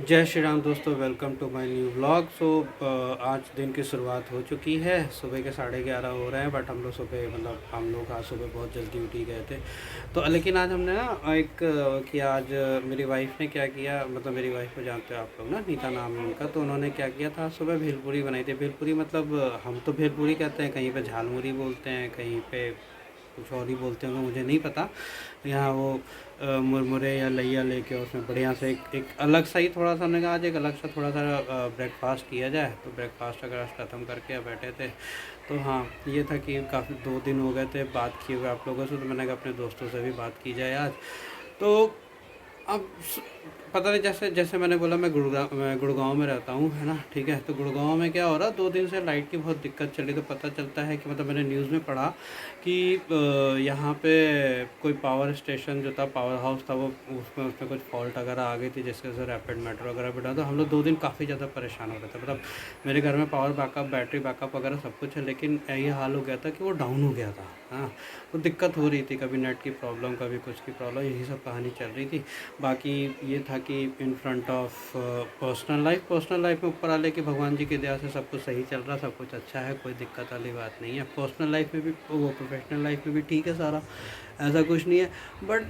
जय श्री राम दोस्तों, welcome to my new vlog. आज दिन की शुरुआत हो चुकी है। सुबह के 11:30 हो रहे हैं, बट हम लोग सुबह हम लोग आज सुबह बहुत जल्दी उठ ही गए थे। तो लेकिन आज हमने ना कि आज मेरी वाइफ़ ने क्या किया, मतलब मेरी वाइफ़ को जानते हो आप लोग ना, नीता नाम है उनका। तो उन्होंने क्या किया था, सुबह भेलपूरी बनाई थी। भेलपूरी मतलब हम तो भेलपूरी कहते हैं, कहीं पे झालमुड़ी बोलते हैं, कहीं पे कुछ और ही बोलते होंगे, मुझे नहीं पता। यहाँ वो मुरमुरे या लैया लेके उसमें बढ़िया से एक अलग सा ही थोड़ा सा, हमने कहा आज एक अलग सा थोड़ा सा ब्रेकफास्ट किया जाए। तो ब्रेकफास्ट अगर आज ख़त्म करके बैठे थे। तो हाँ, ये था कि काफ़ी 2 दिन हो गए थे बात किए हुए आप लोगों से, तो मैंने कहा अपने दोस्तों से भी बात की जाए आज। तो अब पता नहीं, जैसे जैसे मैंने बोला मैं गुड़गांव में रहता हूँ, है ना, ठीक है। तो गुड़गांव में क्या हो रहा, 2 दिन से लाइट की बहुत दिक्कत चली। तो पता चलता है कि मतलब मैंने न्यूज़ में पढ़ा कि यहाँ पे कोई पावर स्टेशन जो था, पावर हाउस था, वो उसमें कुछ फॉल्ट वगैरह आ गई थी, जिसकी वजह से रैपिड मेट्रो वगैरह बिठा। तो हम लोग 2 दिन काफ़ी ज़्यादा परेशान हो रहे थे। मतलब मेरे घर में पावर बैकअप, बैटरी बैकअप वगैरह सब कुछ है, लेकिन ये हाल हो गया था कि वो डाउन हो गया था। हाँ, तो दिक्कत हो रही थी, कभी नेट की प्रॉब्लम, कभी कुछ की प्रॉब्लम, यही सब कहानी चल रही थी। बाकी ये था कि in front of personal life में ऊपर वाले कि भगवान जी की दया से सब कुछ सही चल रहा, सब कुछ अच्छा है, कोई दिक्कत वाली बात नहीं है। पर्सनल लाइफ में भी, वो प्रोफेशनल लाइफ में भी ठीक है सारा, ऐसा कुछ नहीं है। बट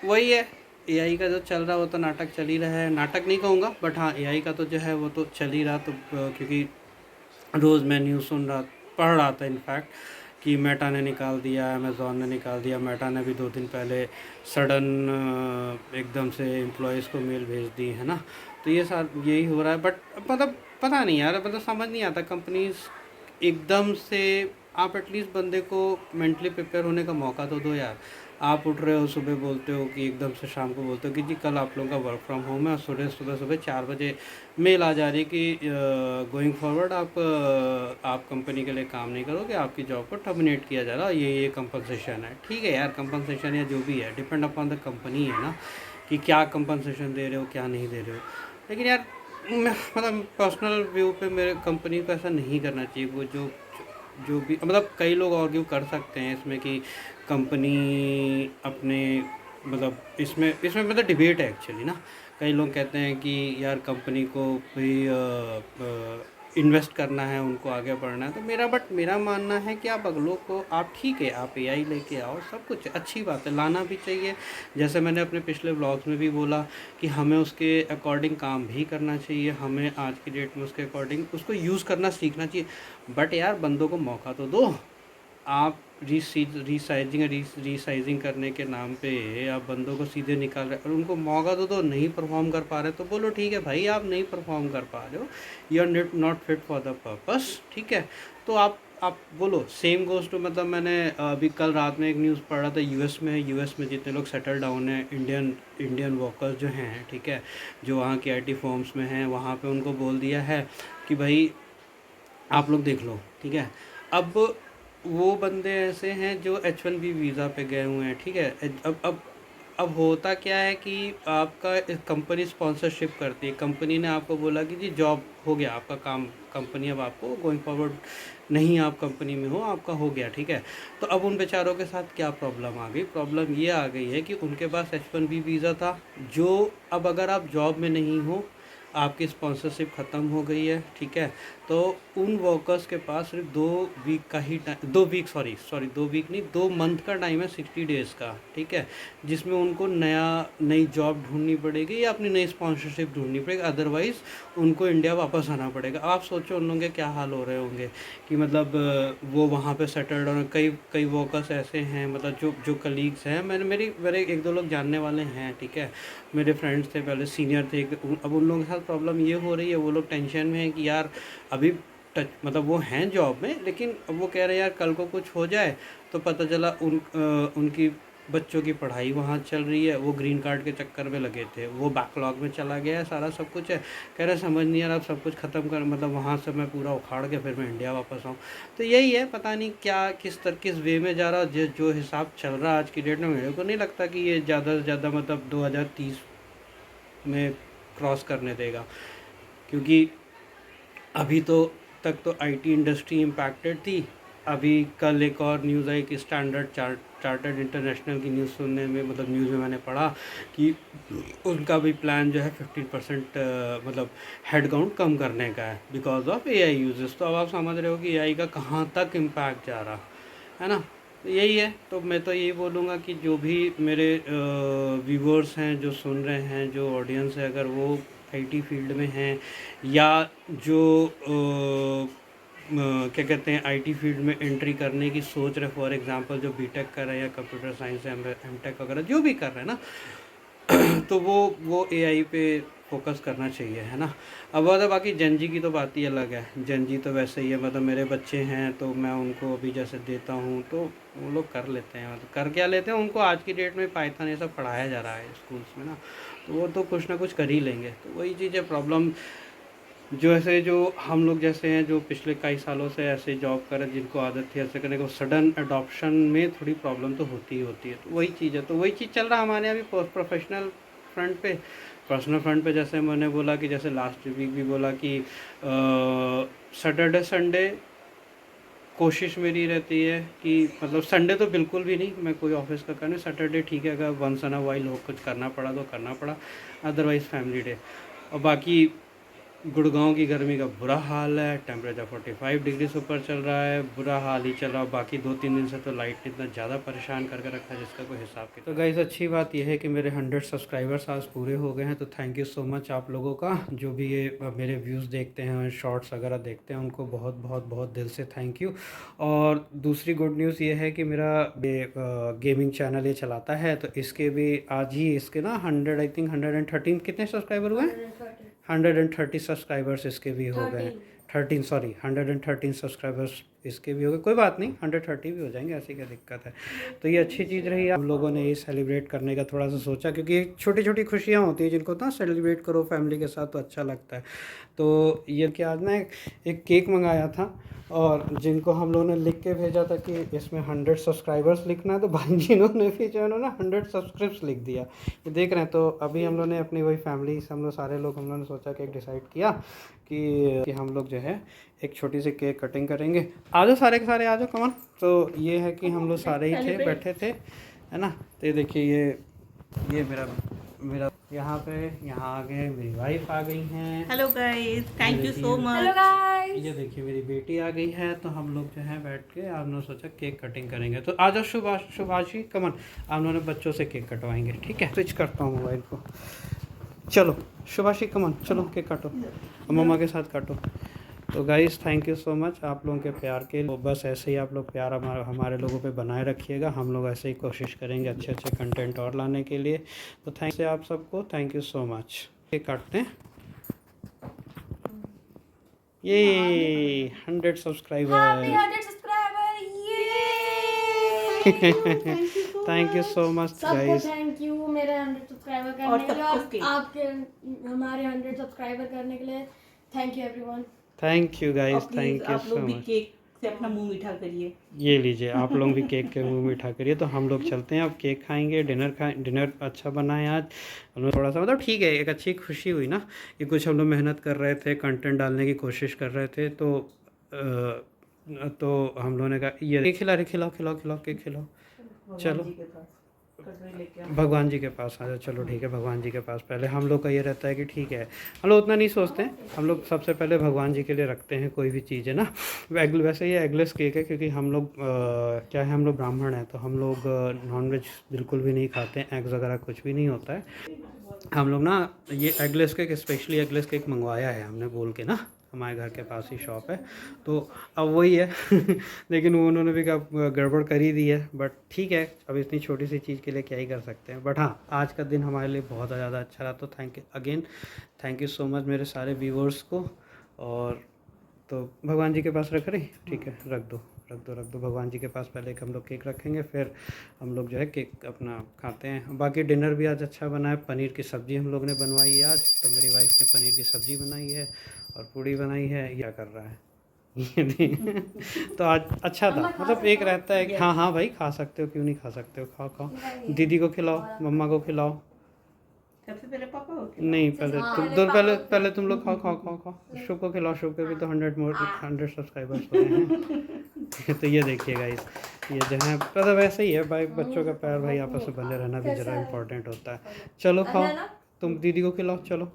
वही है, एआई का जो चल रहा है वो तो नाटक चल ही रहा है। नाटक नहीं कहूँगा, बट हाँ, एआई का तो जो है वो तो चल ही रहा। तो क्योंकि रोज़ मैं न्यूज़ सुन रहा, पढ़ रहा था इनफैक्ट, कि मेटा ने निकाल दिया, अमेज़ॉन ने निकाल दिया। मेटा ने भी 2 दिन पहले सडन एकदम से एम्प्लॉयज़ को मेल भेज दी, है ना। तो ये सार यही हो रहा है। बट मतलब पता नहीं यार, मतलब समझ नहीं आता कंपनीज एकदम से। आप एटलीस्ट बंदे को मेंटली प्रिपेयर होने का मौका तो दो यार। आप उठ रहे हो सुबह, बोलते हो कि एकदम से शाम को बोलते हो कि जी कल आप लोगों का वर्क फ्रॉम होम है, और सुबह सुबह सुबह 4 बजे मेल आ जा रही है कि गोइंग फॉरवर्ड आप कंपनी के लिए काम नहीं करोगे, आपकी जॉब को टर्मिनेट किया जा रहा है, ये कंपनसेशन है। ठीक है यार, कंपनसेशन या जो भी है, डिपेंड अपॉन द कंपनी है ना, कि क्या कंपनसेशन दे रहे हो, क्या नहीं दे रहे हो। लेकिन यार मतलब पर्सनल व्यू पे मेरे कंपनी को ऐसा नहीं करना चाहिए। वो जो जो भी, मतलब कई लोग आर्ग्यू कर सकते हैं इसमें कि कंपनी अपने, मतलब इसमें मतलब डिबेट है एक्चुअली ना। कई लोग कहते हैं कि यार कंपनी को भी इन्वेस्ट करना है, उनको आगे बढ़ना है। तो मेरा मानना है कि आप अगलों को, आप ठीक है, आप एआई लेके आओ, सब कुछ अच्छी बात है, लाना भी चाहिए। जैसे मैंने अपने पिछले व्लॉग्स में भी बोला कि हमें उसके अकॉर्डिंग काम भी करना चाहिए, हमें आज की डेट में उसके अकॉर्डिंग उसको यूज़ करना सीखना चाहिए। बट यार बंदों को मौका तो दो। आप रीसाइजिंग करने के नाम पे आप बंदों को सीधे निकाल रहे, और उनको मौका तो नहीं परफॉर्म कर पा रहे, तो बोलो ठीक है भाई, आप नहीं परफॉर्म कर पा रहे हो, you are not fit for the purpose, ठीक है। तो आप बोलो सेम गोज़ टू, मतलब मैंने अभी कल रात में एक न्यूज़ पढ़ रहा था, यूएस में जितने लोग सेटल डाउन हैं, इंडियन वर्कर्स जो हैं, ठीक है, जो वहाँ की आईटी फर्म्स में हैं, वहाँ पे उनको बोल दिया है कि भाई आप लोग देख लो, ठीक है। अब वो बंदे ऐसे हैं जो H1B वीज़ा पे गए हुए हैं, ठीक है। अब होता क्या है कि आपका कंपनी स्पॉन्सरशिप करती है, कंपनी ने आपको बोला कि जी जॉब हो गया आपका काम, कंपनी अब आपको गोइंग फॉरवर्ड नहीं, आप कंपनी में हो, आपका हो गया, ठीक है। तो अब उन बेचारों के साथ क्या प्रॉब्लम आ गई, प्रॉब्लम ये आ गई है कि उनके पास H1B वीज़ा था, जो अब अगर आप जॉब में नहीं हो, आपकी स्पॉन्सरशिप ख़त्म हो गई है, ठीक है। तो उन वर्कर्स के पास सिर्फ 2 वीक का ही टाइम, 2 वीक, सॉरी 2 वीक नहीं, 2 मंथ का टाइम है, 60 डेज़ का, ठीक है। जिसमें उनको नई जॉब ढूंढनी पड़ेगी या अपनी नई स्पॉन्सरशिप ढूंढनी पड़ेगी, अदरवाइज़ उनको इंडिया वापस आना पड़ेगा। आप सोचो उन लोगों के क्या हाल हो रहे होंगे कि मतलब वो वहाँ पे सेटल्ड और कई कई वर्कर्स ऐसे हैं, मतलब जो जो कलीग्स हैं, मेरे 1-2 लोग जानने वाले हैं, ठीक है। मेरे फ्रेंड्स थे, पहले सीनियर थे। अब उन लोगों के साथ प्रॉब्लम ये हो रही है, वो लोग टेंशन में है कि यार अभी टच, मतलब वो हैं जॉब में, लेकिन अब वो कह रहे हैं यार कल को कुछ हो जाए तो पता चला उनकी बच्चों की पढ़ाई वहाँ चल रही है, वो ग्रीन कार्ड के चक्कर में लगे थे, वो बैकलॉग में चला गया है, सारा सब कुछ है। कह रहे समझ नहीं आ रहा, अब सब कुछ ख़त्म कर, मतलब वहाँ से मैं पूरा उखाड़ के फिर मैं इंडिया वापस आऊँ। तो यही है, पता नहीं क्या किस वे में जा रहा, जो हिसाब चल रहा है आज की डेट में, मेरे को नहीं लगता कि ये ज़्यादा से ज़्यादा मतलब 2030 में क्रॉस करने देगा। क्योंकि अभी तो तक तो आईटी इंडस्ट्री इम्पैक्टेड थी, अभी कल एक और न्यूज़ आई कि चार्टर्ड इंटरनेशनल की न्यूज़ सुनने में, मतलब न्यूज़ में मैंने पढ़ा कि उनका भी प्लान जो है 15% मतलब हेड काउंट कम करने का है बिकॉज ऑफ एआई यूजेस। तो अब आप समझ रहे हो कि एआई का कहाँ तक इम्पैक्ट जा रहा है ना। तो यही है, तो मैं तो यही बोलूँगा कि जो भी मेरे व्यूवर्स हैं, जो सुन रहे हैं, जो ऑडियंस है, अगर वो आईटी फील्ड में हैं या जो क्या कहते हैं आईटी फील्ड में एंट्री करने की सोच रहे, फॉर एग्जांपल जो बीटेक कर रहे हैं या कंप्यूटर साइंस या एमटेक वगैरह जो भी कर रहे हैं ना तो वो एआई पे फोकस करना चाहिए, है ना। अब वो तो बाकी जनजी की तो बात ही अलग है। जनजी तो वैसे ही है, मतलब मेरे बच्चे हैं तो मैं उनको अभी जैसे देता हूँ तो वो लोग कर लेते हैं, मतलब कर क्या लेते हैं, उनको आज की डेट में पाइथन ये सब पढ़ाया जा रहा है स्कूल्स में ना, तो वो तो कुछ ना कुछ कर ही लेंगे। तो वही चीज़ है, प्रॉब्लम जो ऐसे जो हम लोग जैसे हैं जो पिछले कई सालों से ऐसे जॉब कर रहे हैं, जिनको आदत थी ऐसे करने को, सडन अडॉप्शन में थोड़ी प्रॉब्लम तो होती ही होती है। तो वही चीज़ है, तो वही चीज़ चल रहा है हमारे यहाँ भी प्रोफेशनल फ्रंट पे। पर्सनल फ्रंट पे जैसे मैंने बोला कि जैसे लास्ट वीक भी बोला कि सैटरडे संडे कोशिश मेरी रहती है कि मतलब संडे तो बिल्कुल भी नहीं, मैं कोई ऑफिस का करने, सैटरडे ठीक है, अगर वंस इन अ वाइल हो कुछ करना पड़ा तो करना पड़ा, अदरवाइज़ फैमिली डे। और बाकी गुड़गांव की गर्मी का बुरा हाल है, टेम्परेचर 45 डिग्री से ऊपर चल रहा है, बुरा हाल ही चल रहा है। बाकी 2-3 दिन से तो लाइट ने इतना ज़्यादा परेशान करके रखा है जिसका कोई हिसाब की। तो गाइस अच्छी बात यह है कि मेरे 100 सब्सक्राइबर्स आज पूरे हो गए हैं, तो थैंक यू सो मच आप लोगों का, जो भी ये मेरे व्यूज़ देखते हैं, शॉर्ट्स वगैरह देखते हैं, उनको बहुत बहुत बहुत दिल से थैंक यू। और दूसरी गुड न्यूज़ ये है कि मेरा ये गेमिंग चैनल ये चलाता है, तो इसके भी आज ही इसके ना 100 आई थिंक 113 कितने सब्सक्राइबर हुए हैं, 130 सब्सक्राइबर्स इसके भी हो गए, 13 सॉरी 113 सब्सक्राइबर्स इसके भी हो गए। कोई बात नहीं, 130 भी हो जाएंगे, ऐसी क्या दिक्कत है। तो ये अच्छी चीज़ रही, हम लोगों ने ये सेलिब्रेट करने का थोड़ा सा सोचा, क्योंकि छोटी छोटी खुशियाँ होती हैं जिनको ना सेलिब्रेट करो फैमिली के साथ तो अच्छा लगता है। तो ये क्या आज ना एक केक मंगाया था, और जिनको हम लोगों ने लिख के भेजा था कि इसमें 100 सब्सक्राइबर्स लिखना है, तो भाई जिन्होंने भी जो है ना 100 सब्सक्राइब्स लिख दिया, ये देख रहे हैं। तो अभी हम लोगों ने अपनी वही फैमिली से हम लोग सारे लोग हम लोगों ने सोचा कि एक डिसाइड किया कि हम लोग जो है एक छोटी सी केक कटिंग करेंगे। आ जाओ सारे के सारे, आ जाओ कमान। तो ये है कि हम लोग सारे ही थे, बैठे थे, है ना। तो ये देखिए, ये मेरा मेरा यहाँ पे, यहाँ आगे मेरी वाइफ आ गई हैं। Hello guys, thank you so much. Hello guys, ये देखिए मेरी बेटी आ गई है। तो हम लोग जो है बैठ के आपने सोचा केक कटिंग करेंगे। तो आ जाओ शुभाशी कमन, आप लोगों ने बच्चों से केक कटवाएंगे, ठीक है। स्विच करता हूँ मोबाइल को, चलो शुभाशी कमन, चलो केक काटो, मम्मा के साथ काटो। तो guys thank you so much आप लोगों के प्यार के लिए। बस ऐसे ही आप लोग प्यार हमारे लोगों पे बनाए रखिएगा, हम लोग ऐसे ही कोशिश करेंगे अच्छे अच्छे कंटेंट और लाने के लिए। तो थैंक यू आप सबको, thank you so much. Cake काटते हैं, ये 100 सब्सक्राइबर। 100 सब्सक्राइबर, ये थैंक यू सो मच सबको गाइस। थैंक यू मेरे 100 सब्सक्राइबर और करने के लिए, सबको और आपके हमारे 100 सब्सक्राइबर करने के लिए thank you everyone. Thank you guys, please thank you आप सो लोग भी मच। केक से अपना मुंह मीठा करिए। ये लीजिए आप लोग भी केक के मुंह मीठा करिए। तो हम लोग चलते हैं, अब केक खाएंगे, डिनर अच्छा बना है आज हम लोग। थोड़ा सा मतलब ठीक है, एक अच्छी खुशी हुई ना कि कुछ हम लोग मेहनत कर रहे थे, कंटेंट डालने की कोशिश कर रहे थे। तो हम लोगों ने कहा ये खिलाओ खिलाओ खिलाओ खिलाओ केक खिलाओ, चलो भगवान जी के पास आ जाओ। चलो ठीक है, भगवान जी के पास पहले हम लोग का ये रहता है कि ठीक है, हम लोग उतना नहीं सोचते हैं, हम लोग सबसे पहले भगवान जी के लिए रखते हैं कोई भी चीज़, है ना। वैसे ये एगलेस केक है, क्योंकि हम लोग क्या है, हम लोग ब्राह्मण हैं, तो हम लोग नॉनवेज बिल्कुल भी नहीं खाते हैं, एग्स वगैरह कुछ भी नहीं होता है। हम लोग ना ये eggless cake, specially eggless cake मंगवाया है हमने बोल के ना, हमारे घर के पास ही शॉप है। तो अब वही है लेकिन वो उन्होंने भी गड़बड़ कर ही दी है, बट ठीक है, अब इतनी छोटी सी चीज़ के लिए क्या ही कर सकते हैं। बट हाँ, आज का दिन हमारे लिए बहुत ज़्यादा अच्छा रहा। तो thank you again, thank you so much मेरे सारे व्यूवर्स को। और तो भगवान जी के पास रख रही, ठीक है, रख दो भगवान जी के पास। पहले हम लोग केक रखेंगे, फिर हम लोग जो है केक अपना खाते हैं। बाकी डिनर भी आज अच्छा बना है, पनीर की सब्ज़ी हम लोग ने बनवाई है आज। तो मेरी वाइफ ने पनीर की सब्ज़ी बनाई है और पूड़ी बनाई है। क्या कर रहा है ये नहीं तो आज अच्छा था, मतलब एक रहता है कि हाँ हाँ भाई खा सकते हो, क्यों नहीं खा सकते हो, खाओ खाओ, दीदी को खिलाओ, मम्मा को खिलाओ। सबसे पहले पापा हो के नहीं पहले तुम दो, पहले तुम लोग खाओ खाओ खाओ खाओ। शुभ को खिलाओ, शुभ के भी तो 100 सब्सक्राइबर्स हो गए हैं। तो ये देखिए गाइस, ये जो है मतलब वैसे ही है भाई, बच्चों का प्यार भाई आपस में बने रहना भी ज़रा इम्पोर्टेंट होता है। चलो खाओ, तुम दीदी को खिलाओ, चलो।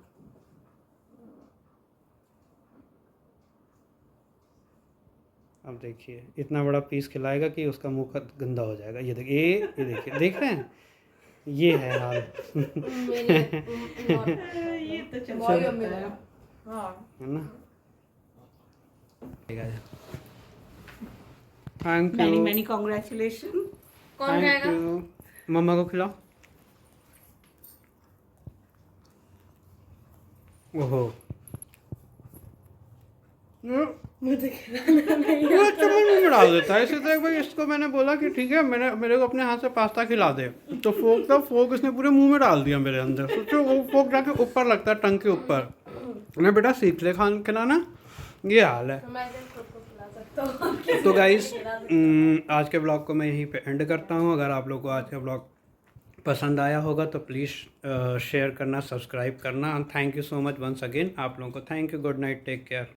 अब देखिए इतना बड़ा पीस खिलाएगा कि उसका मुंह गंदा हो जाएगा। ये देखिए, ये देखिए, देख रहे हैं, ये है हाल। ये तो चल है ना। Thank many you, many congratulation. कौन थैंक खाएगा? यू। मम्मा को खिलाओ। ओहो, मुझे खिलाना नहीं वो चम्मच मुंह में डाल देता है। इसी तरह भाई इसको मैंने बोला कि ठीक है, मेरे को अपने हाथ से पास्ता खिला दे, तो फोक इसने पूरे मुंह में डाल दिया मेरे अंदर। सोचो वो फोक जाके ऊपर लगता है, टंग के ऊपर। मैं बेटा सीख ले खान खिलाना, ये हाल है। मैं खुद को खिला सकता हूँ। तो गाइस आज के ब्लॉग को मैं यहीं पे एंड करता हूँ। अगर आप लोग को आज का ब्लॉग पसंद आया होगा तो प्लीज़ शेयर करना, सब्सक्राइब करना। Thank you so much once again आप लोगों को। Thank you, good night, take care.